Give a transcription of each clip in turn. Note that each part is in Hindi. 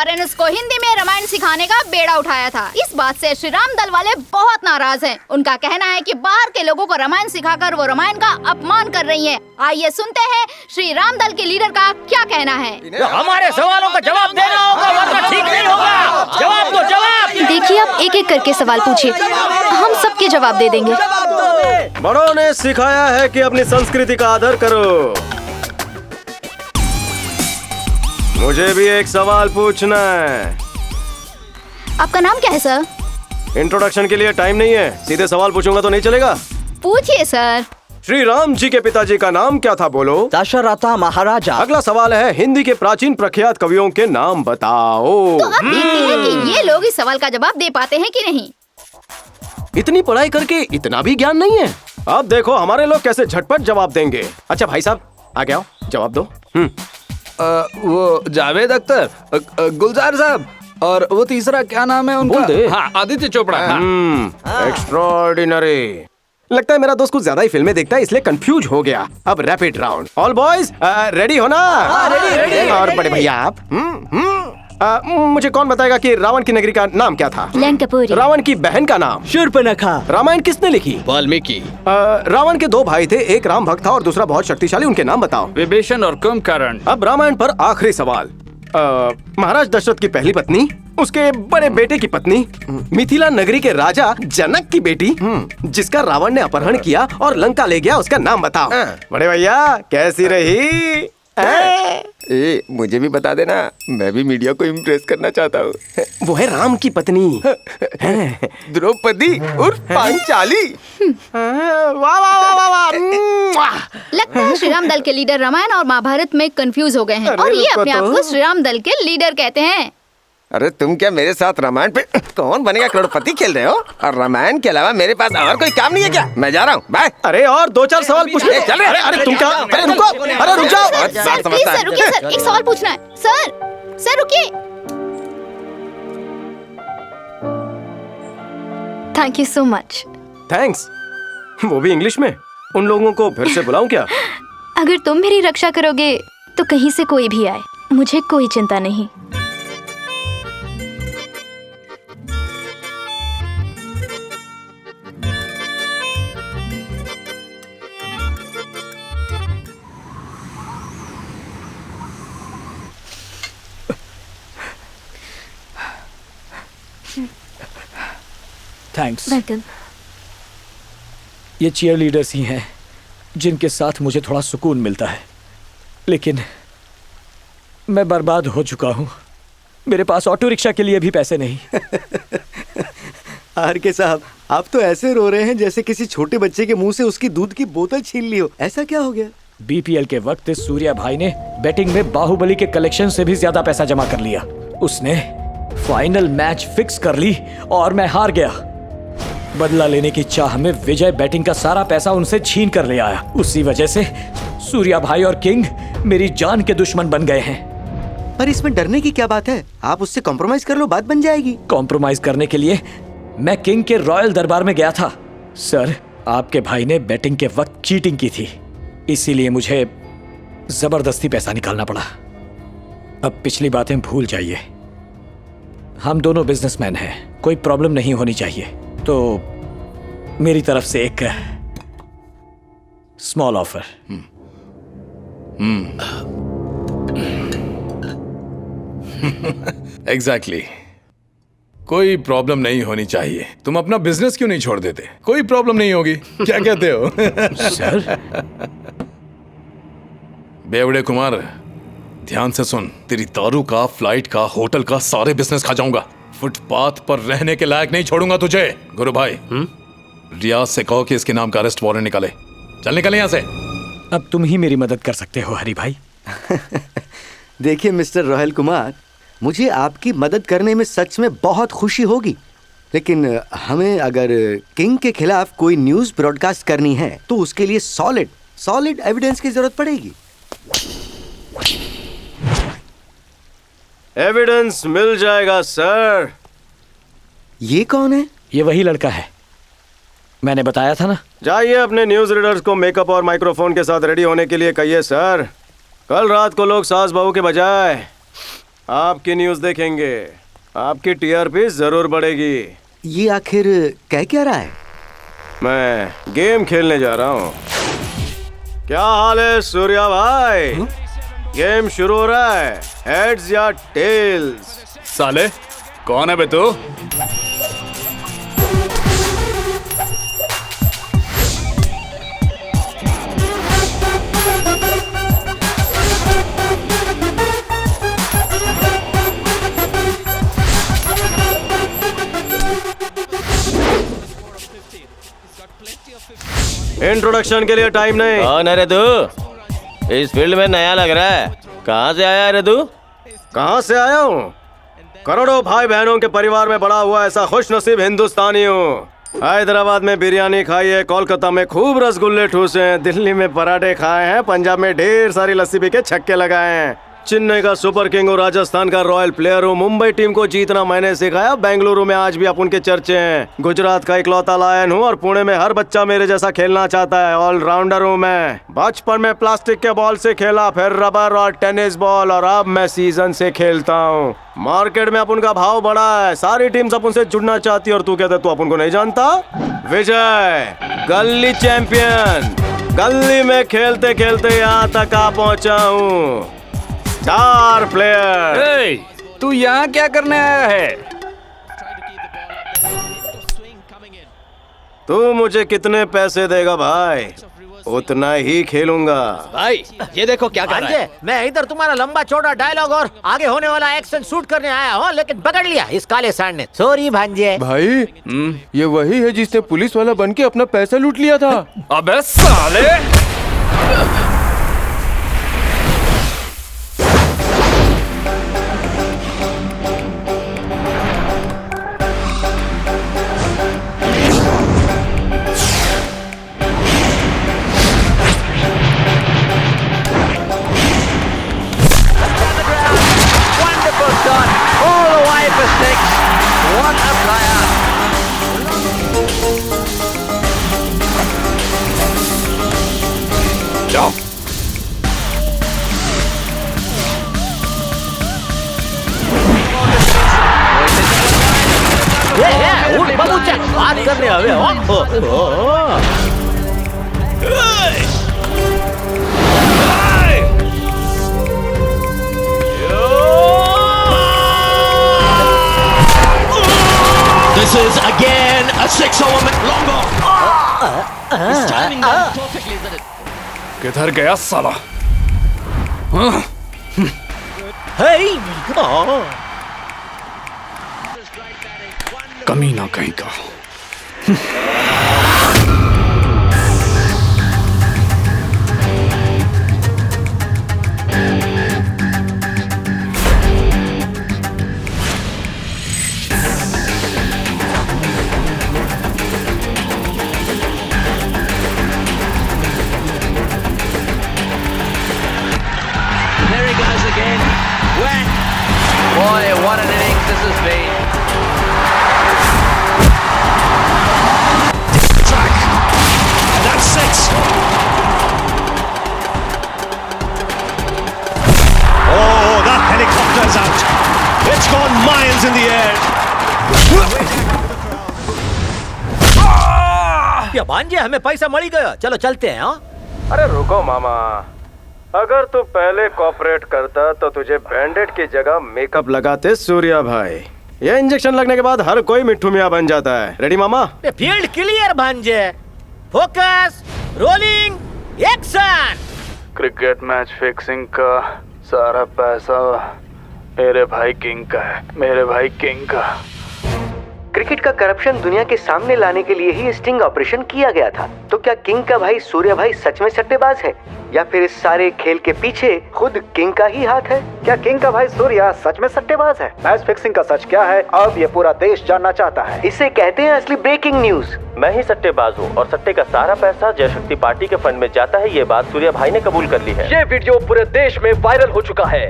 फॉरेनर्स को हिंदी में रामायण सिखाने का बेड़ा उठाया था। इस बात से श्री राम दल वाले बहुत नाराज हैं। उनका कहना है कि बाहर के लोगों को रामायण सिखाकर वो रामायण का अपमान कर रही हैं। आइए सुनते हैं श्री राम दल के लीडर का क्या कहना है। हमारे सवालों का जवाब देना होगा वरना ठीक नहीं होगा। जवाब दो, जवाब। देखिए, आप एक एक करके सवाल पूछिए, हम सबके जवाब दे देंगे। बड़ों ने सिखाया है कि अपनी संस्कृति का आदर करो। मुझे भी एक सवाल पूछना है। आपका नाम क्या है सर? इंट्रोडक्शन के लिए टाइम नहीं है, सीधे सवाल पूछूंगा तो नहीं चलेगा। पूछिए सर। श्री राम जी के पिताजी का नाम क्या था, बोलो। दशरथा महाराजा। अगला सवाल है, हिंदी के प्राचीन प्रख्यात कवियों के नाम बताओ। तो अब देखते हैं कि ये लोग इस सवाल का जवाब दे पाते हैं कि नहीं। इतनी पढ़ाई करके इतना भी ज्ञान नहीं है। अब देखो हमारे लोग कैसे झटपट जवाब देंगे। अच्छा भाई साहब आगे आओ, जवाब दो। वो जावेद अख्तर, गुलजार साहब, और वो तीसरा क्या नाम है उनका? बोल दे। हाँ, आदित्य चोपड़ा। एक्स्ट्राऑर्डिनरी। लगता है मेरा दोस्त कुछ ज्यादा ही फिल्में देखता है इसलिए कंफ्यूज हो गया। अब rapid round. All boys ready हो ना? रेडी। और बड़े भैया आप मुझे कौन बताएगा कि रावण की नगरी का नाम क्या था? लंकापुरी। रावण की बहन का नाम? शूर्पणखा। रामायण किसने लिखी? वाल्मीकि। रावण के दो भाई थे, एक राम भक्त था और दूसरा बहुत शक्तिशाली। उनके नाम बताओ। विभीषण और कुंभकर्ण। अब रामायण पर आखिरी सवाल। महाराज दशरथ की पहली पत्नी, उसके बड़े बेटे की पत्नी, मिथिला नगरी के राजा जनक की बेटी, जिसका रावण ने अपहरण किया और लंका ले गया, उसका नाम बताओ। बड़े भैया कैसी रही? मुझे भी बता देना, मैं भी मीडिया को इम्प्रेस करना चाहता हूँ। वो है राम की पत्नी द्रौपदी उर्फ पांचाली। वाह वाह वाह वाह वाह। लगता है श्री राम दल के लीडर रामायण और महाभारत में कंफ्यूज हो गए हैं और ये अपने आप को श्री राम दल के लीडर कहते हैं। अरे तुम क्या मेरे साथ रामायण पे कौन बनेगा करोड़पति खेल रहे हो? और रामायण के अलावा मेरे पास और कोई काम नहीं है क्या? मैं जा रहा हूँ, बाय। अरे और दो चार सवाल पूछ ले। चल रहे। अरे तुम क्या? अरे रुको, अरे रुक जाओ। सर प्लीज सर रुकिए सर, एक सवाल पूछना है। सर रुकिए। Thank you so much. Thanks, वो भी इंग्लिश में। उन लोगों को फिर से बुलाऊं क्या? अगर तुम मेरी रक्षा करोगे तो कहीं से कोई भी आए, मुझे कोई चिंता नहीं। थैंक्स। वेलकम। ये चीयर लीडर्स ही हैं जिनके साथ मुझे थोड़ा सुकून मिलता है, लेकिन मैं बर्बाद हो चुका हूँ। मेरे पास ऑटो रिक्शा के लिए भी पैसे नहीं। आर के साहब, आप तो ऐसे रो रहे हैं जैसे किसी छोटे बच्चे के मुंह से उसकी दूध की बोतल छीन ली हो। ऐसा क्या हो गया? बीपीएल के वक्त सूर्या भाई ने बेटिंग में बाहुबली के कलेक्शन से भी ज्यादा पैसा जमा कर लिया। उसने फाइनल मैच फिक्स कर ली और मैं हार गया। बदला लेने की चाह में विजय बैटिंग का सारा पैसा उनसे छीन कर ले आया। उसी वजह से सूर्या भाई और किंग मेरी जान के दुश्मन बन गए हैं। पर इसमें डरने की क्या बात है? आप उससे कॉम्प्रोमाइज कर लो, बात बन जाएगी। कॉम्प्रोमाइज करने के लिए मैं किंग के रॉयल दरबार में गया था। सर, आपके भाई ने बैटिंग के वक्त चीटिंग की थी, इसीलिए मुझे जबरदस्ती पैसा निकालना पड़ा। अब पिछली बातें भूल जाइए। हम दोनों बिजनेसमैन हैं, कोई प्रॉब्लम नहीं होनी चाहिए। तो मेरी तरफ से एक स्मॉल ऑफर। एग्जैक्टली। कोई प्रॉब्लम नहीं होनी चाहिए। तुम अपना बिजनेस क्यों नहीं छोड़ देते? कोई प्रॉब्लम नहीं होगी, क्या कहते हो? सर, बेवड़े कुमार, ध्यान से सुन। तेरी दारू का, फ्लाइट का, होटल का सारे बिजनेस खा जाऊंगा। फुटपाथ पर रहने के लायक नहीं छोड़ूंगा तुझे। गुरु भाई, रियाज से कहो कि इसके नाम का अरेस्ट वारंट निकाले। चल निकल यहाँ से। अब तुम ही मेरी मदद कर सकते हो हरी भाई। देखिए मिस्टर रोहिल कुमार, मुझे आपकी मदद करने में सच में बहुत खुशी होगी, लेकिन हमें अगर किंग के खिलाफ कोई न्यूज़ ब्रॉडकास्ट करनी है तो उसके लिए सॉलिड एविडेंस की जरूरत पड़ेगी। एविडेंस मिल जाएगा सर। ये कौन है? ये वही लड़का है, मैंने बताया था ना। जाइए अपने न्यूज रीडर्स को मेकअप और माइक्रोफोन के साथ रेडी होने के लिए कहिए सर। कल रात को लोग सास बहू के बजाय आपकी न्यूज देखेंगे, आपकी टीआरपी जरूर बढ़ेगी। ये आखिर कह क्या रहा है? मैं गेम खेलने जा रहा हूँ। क्या हाल है सूर्या भाई? गेम शुरू हो रहा है, हेड्स या टेल्स? साले कौन है बे तू? इंट्रोडक्शन के लिए टाइम नहीं। कौन है रे तू? इस फील्ड में नया लग रहा है। कहाँ से आया है रे तू? कहाँ से आया हूँ? करोड़ों भाई बहनों के परिवार में बड़ा हुआ ऐसा खुशनसीब हिंदुस्तानी हूँ। हैदराबाद में बिरयानी खाई है, कोलकाता में खूब रसगुल्ले ठूसे हैं, दिल्ली में पराठे खाए हैं, पंजाब में ढेर सारी लस्सी पी के छक्के लगाए हैं। चेन्नई का सुपर किंग और राजस्थान का रॉयल प्लेयर हूँ। मुंबई टीम को जीतना मैंने सिखाया, बेंगलुरु में आज भी अपन के चर्चे हैं। गुजरात का इकलौता लायन हूँ और पुणे में हर बच्चा मेरे जैसा खेलना चाहता है। ऑलराउंडर हूँ मैं। बचपन में प्लास्टिक के बॉल से खेला, फिर रबर और टेनिस बॉल, और अब मैं सीजन से खेलता हूँ। मार्केट में अपन का भाव बढ़ा है, सारी टीम्स अपन से जुड़ना चाहती है, और तू कहता है तू अपन को नहीं जानता? विजय, गली चैंपियन, गली में खेलते खेलते यहाँ तक आ पहुँचा हूँ। Star player. तू यहाँ क्या करने आया है? तू मुझे कितने पैसे देगा भाई? उतना ही खेलूंगा। भाई ये देखो क्या कर रहा है। मैं इधर तुम्हारा लंबा चौड़ा डायलॉग और आगे होने वाला एक्शन शूट करने आया हूँ, लेकिन पकड़ लिया इस काले सांड ने। सॉरी भांजे। भाई ये वही है जिसने पुलिस वाला बन के अपना पैसा लूट लिया था। अबे साले! बात करने आवे हो। This is again a 6 element longo. He's timing that perfectly, isn't it? किधर गया साला? Hey! कमीना कहीं का। There he goes again. Whack! Boy, what an innings this has been. That's 6. Oh, that helicopter's out. It's gone miles in the air. या भांजे, हमें पैसा मળી गया। चलो चलते हैं। हाँ? अरे रुको मामा, अगर तू पहले कॉपरेट करता तो तुझे बैंडेड की जगह मेकअप लगाते सूर्या भाई। ये इंजेक्शन लगने के बाद हर कोई मिट्ठू मियां बन जाता है। रेडी मामा? फील्ड क्लियर भांजे। Focus, rolling, action. Cricket match fixing का सारा पैसा मेरे भाई किंग का है, मेरे भाई किंग का। क्रिकेट का करप्शन दुनिया के सामने लाने के लिए ही स्टिंग ऑपरेशन किया गया था। तो क्या किंग का भाई सूर्या भाई सच में सट्टेबाज है, या फिर इस सारे खेल के पीछे खुद किंग का ही हाथ है? क्या किंग का भाई सूर्या सच में सट्टेबाज है? मैच फिक्सिंग का सच क्या है, अब ये पूरा देश जानना चाहता है। इसे कहते हैं असली ब्रेकिंग न्यूज। मैं ही सट्टेबाज हूँ और सट्टे का सारा पैसा जय शक्ति पार्टी के फंड में जाता है। ये बात सूर्या भाई ने कबूल कर ली है। ये वीडियो पूरे देश में वायरल हो चुका है।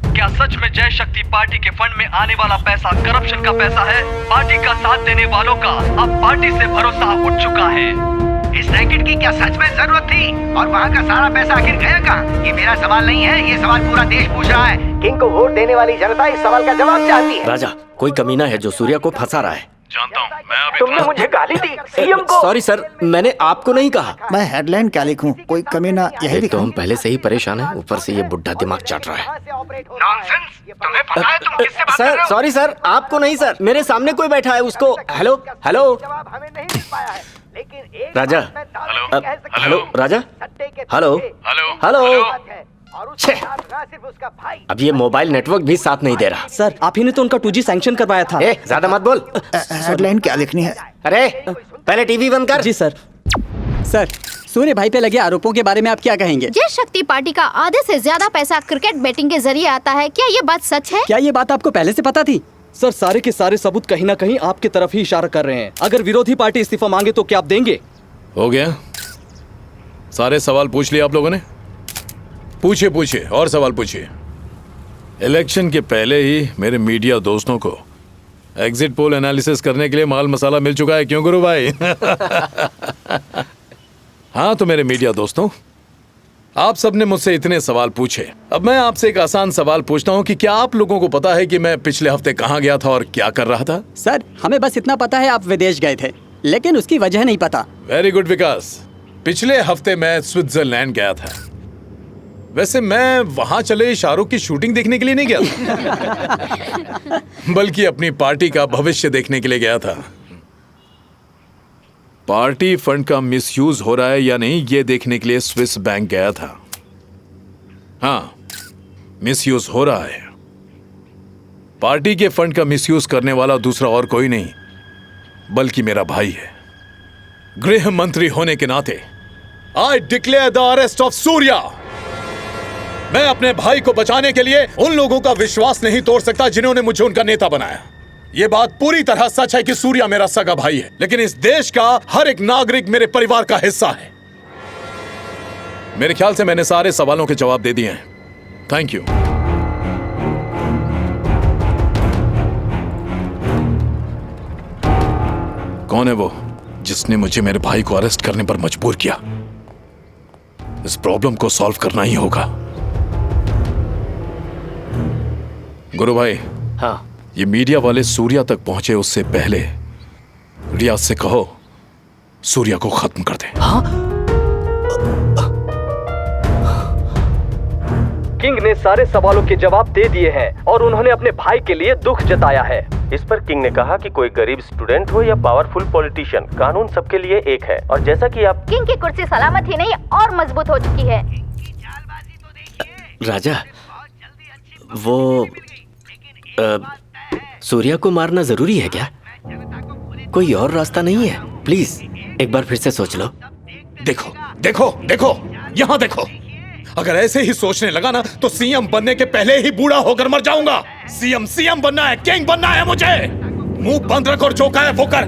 क्या सच में जय शक्ति पार्टी के फंड में आने वाला पैसा करप्शन का पैसा है? पार्टी का साथ देने वालों का अब पार्टी से भरोसा उठ चुका है। इस इस रैकेट की क्या सच में जरूरत थी? और वहाँ का सारा पैसा आखिर गया कहाँ? ये मेरा सवाल नहीं है, ये सवाल पूरा देश पूछ रहा है। किंग को वोट देने वाली जनता इस सवाल का जवाब चाहती है। राजा, कोई कमीना है जो सूर्या को फंसा रहा है। जानता हूँ, मैं अभी तुमने मुझे गाली दी सीएम को। सॉरी सर, मैंने आपको नहीं कहा। मैं हेडलाइन क्या लिखूं? कोई कमीना यही एक तो हम पहले से ही परेशान हैं, ऊपर से ये बुढ़ा दिमाग चाट रहा है। नॉनसेंस, तुम्हें पता है तुम किससे बात कर रहे सर हो? सॉरी सर, आपको नहीं सर, मेरे सामने कोई बैठा है, उसको। हेलो हेलो राजा, हेलो राजा, हेलो हेलो। छे, अब ये मोबाइल नेटवर्क भी साथ नहीं दे रहा। सर, आप ही ने तो उनका 2G सैंक्शन करवाया था। ज्यादा मत बोल। हेडलाइन क्या लिखनी है? अरे पहले टीवी बंद कर। जी सर। सर, सूर्य भाई पे लगे आरोपों के बारे में आप क्या कहेंगे? जय शक्ति पार्टी का आधे से ज्यादा पैसा क्रिकेट बैटिंग के जरिए आता है, क्या ये बात सच है? क्या ये बात आपको पहले से पता थी? सर, सारे के सारे सबूत कहीं ना कहीं आपकी तरफ ही इशारा कर रहे हैं। अगर विरोधी पार्टी इस्तीफा मांगे तो क्या आप देंगे? हो गया? सारे सवाल पूछ लिए आप लोगों ने? पूछिए पूछिए, और सवाल पूछिए। इलेक्शन के पहले ही मेरे मीडिया दोस्तों को एग्जिट पोल एनालिसिस करने के लिए माल मसाला मिल चुका है, क्यों गुरु भाई? हाँ तो मेरे मीडिया दोस्तों, आप सबने मुझसे इतने सवाल पूछे, अब मैं आपसे एक आसान सवाल पूछता हूँ कि क्या आप लोगों को पता है कि मैं पिछले हफ्ते कहाँ गया था और क्या कर रहा था? सर, हमें बस इतना पता है आप विदेश गए थे, लेकिन उसकी वजह नहीं पता। वेरी गुड विकास, पिछले हफ्ते मैं स्विट्जरलैंड गया था। वैसे मैं वहां चले शाहरुख की शूटिंग देखने के लिए नहीं गया था, बल्कि अपनी पार्टी का भविष्य देखने के लिए गया था। पार्टी फंड का मिसयूज हो रहा है या नहीं, ये देखने के लिए स्विस बैंक गया था। हाँ, मिसयूज हो रहा है। पार्टी के फंड का मिसयूज करने वाला दूसरा और कोई नहीं बल्कि मेरा भाई है। गृह मंत्री होने के नाते I declare the arrest of Surya. मैं अपने भाई को बचाने के लिए उन लोगों का विश्वास नहीं तोड़ सकता जिन्होंने मुझे उनका नेता बनाया। यह बात पूरी तरह सच है कि सूर्या मेरा सगा भाई है, लेकिन इस देश का हर एक नागरिक मेरे परिवार का हिस्सा है। मेरे ख्याल से मैंने सारे सवालों के जवाब दे दिए हैं। Thank you. कौन है वो जिसने मुझे मेरे भाई को अरेस्ट करने पर मजबूर किया? इस प्रॉब्लम को सॉल्व करना ही होगा। गुरु भाई, हाँ, ये मीडिया वाले सूर्या तक पहुंचे उससे पहले रियाज से कहो सूर्या को खत्म कर दे। हाँ? किंग ने सारे सवालों के जवाब दे दिए हैं और उन्होंने अपने भाई के लिए दुख जताया है। इस पर किंग ने कहा कि कोई गरीब स्टूडेंट हो या पावरफुल पॉलिटिशियन, कानून सबके लिए एक है। और जैसा कि आप किंग की कुर्सी सलामत ही नहीं और मजबूत हो चुकी है। राजा, वो सूर्या को मारना जरूरी है क्या? कोई और रास्ता नहीं है? प्लीज एक बार फिर से सोच लो। देखो देखो देखो, यहाँ देखो। अगर ऐसे ही सोचने लगा ना तो सीएम बनने के पहले ही बूढ़ा होकर मर जाऊंगा। सीएम बनना है, किंग बनना है मुझे। मुंह बंद रख और जो कहे वो कर।